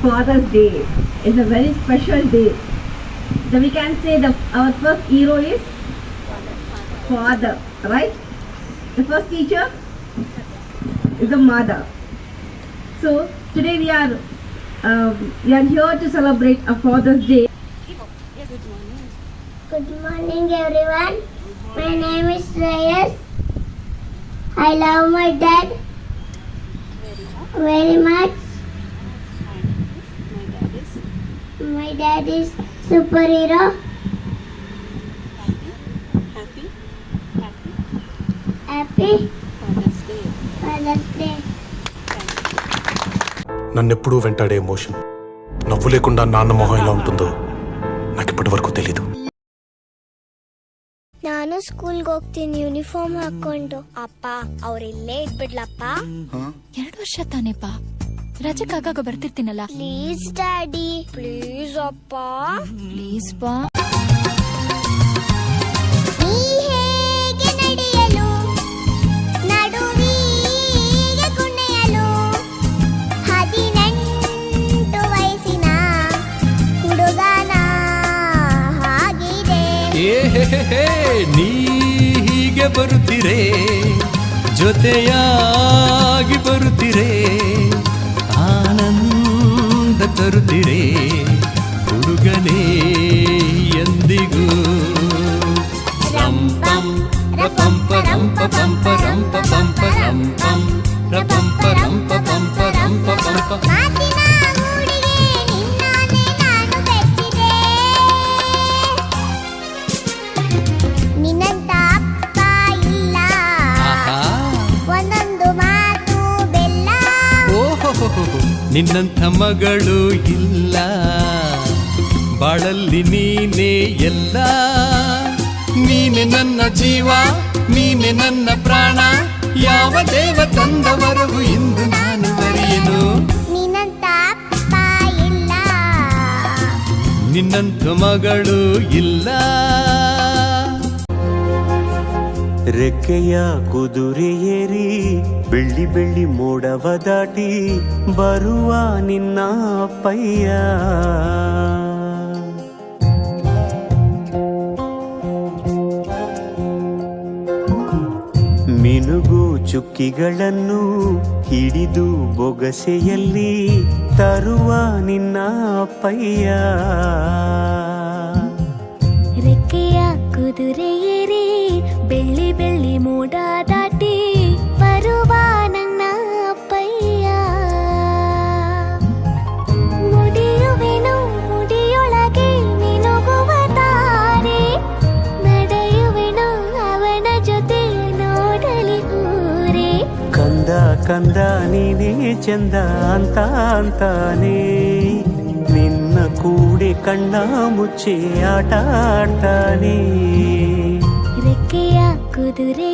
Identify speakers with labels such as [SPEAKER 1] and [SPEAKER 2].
[SPEAKER 1] Father's Day is a very special day. So we can say our first hero is father, right? The first teacher is the mother. So today we are here to celebrate a Father's Day.
[SPEAKER 2] Good morning everyone. My name is Reyes. I love my dad very much. My dad is superhero. Happy Father's Day.
[SPEAKER 3] నన్నెప్పుడూ వెంటాడే emotion. నవ్వు లేకుండా నాన్న మొహం ఎలా ఉంటుందో నాకు ఇప్పటి వరకు తెలీదు.
[SPEAKER 2] ನಾನು ಸ್ಕೂಲ್ಗೆ ಹೋಗ್ತೀನಿ ಯೂನಿಫಾರ್ಮ್ ಹಾಕೊಂಡು. ಅಪ್ಪ ಅವ್ರಿಲ್ಲೇ ಇದ್ಬಿಡ್ಲಪ್ಪ.
[SPEAKER 4] 2 ವರ್ಷ ತಾನೇಪಾ, ರಜಕ್ಕಾಗ ಬರ್ತಿರ್ತೀನಲ್ಲ.
[SPEAKER 2] ಪ್ಲೀಸ್ ಡ್ಯಾಡಿ, ಪ್ಲೀಸ್ ಅಪ್ಪ,
[SPEAKER 4] ಪ್ಲೀಸ್ ಬಾ.
[SPEAKER 5] ನೀ ಹೀಗೆ ಬರುತ್ತೀರೇ, ಜೊತೆಯಾಗಿ ಬರುತ್ತೀರೇ, ಆನಂದ ತರುತ್ತೀರೇ ಹುಡುಗನೇ ಎಂದಿಗೂ. ರಂಪಂ ರಪಂಪ ರಂಪ ಪಂಪ ರಂಪ ಪಂಪ ರಂಪಂ ರಪಂಪ ರಂಪ ಪಂಪ ರಂಪ ಪಂಪ. ನಿನ್ನಂಥ ಮಗಳು ಇಲ್ಲ, ಬಾಳಲ್ಲಿ ನೀನೇ ಎಲ್ಲ. ನೀನೆ ನನ್ನ ಜೀವ, ನೀನೆ ನನ್ನ ಪ್ರಾಣ, ಯಾವ ದೇವ ತಂದವರೆಗೂ ಇಂದು ನಾನು ಬರೆಯನು. ನಿನ್ನಂಥ ಮಗಳು ಇಲ್ಲ.
[SPEAKER 6] ರೆಕ್ಕೆಯ ಕುದುರೆ ಏರಿ ಬೆಳ್ಳಿ ಬೆಳ್ಳಿ ಮೋಡವ ದಾಟಿ ಬರುವ ನಿನ್ನ ಅಪ್ಪಯ್ಯ. ಮಿನುಗು ಚುಕ್ಕಿಗಳನ್ನು ಹಿಡಿದು ಬೊಗಸೆಯಲ್ಲಿ ತರುವ ನಿನ್ನ ಅಪ್ಪಯ್ಯ.
[SPEAKER 2] ರೆಕ್ಕೆಯ ಕುದುರೆ ಏರಿ ಬೆಳ್ಳಿ ಬೆಳ್ಳಿ ಮೋಡ ದಾಟಿ ಬರುವ ನನ್ನ ಅಪ್ಪಯ್ಯ. ಮುಡಿಯುವೆನು ಮುಡಿಯೊಳಗೆ ಮಿನುಗುವ ತಾರೆ, ನಡೆಯುವೆನು ಅವನ ಜೊತೆ ನೋಡಲಿ ಊರೇ.
[SPEAKER 6] ಕಂದ ಕಂದ ನೀನೇ ಚಂದ ಅಂತ ಅಂತಾನೆ, ನಿನ್ನ ಕೂಡೆ ಕಣ್ಣ ಮುಚ್ಚಿ ಆಟ ಆಡ್ತಾನೆ.
[SPEAKER 2] ರೆಕ್ಕೆಯ ಕುದುರೆ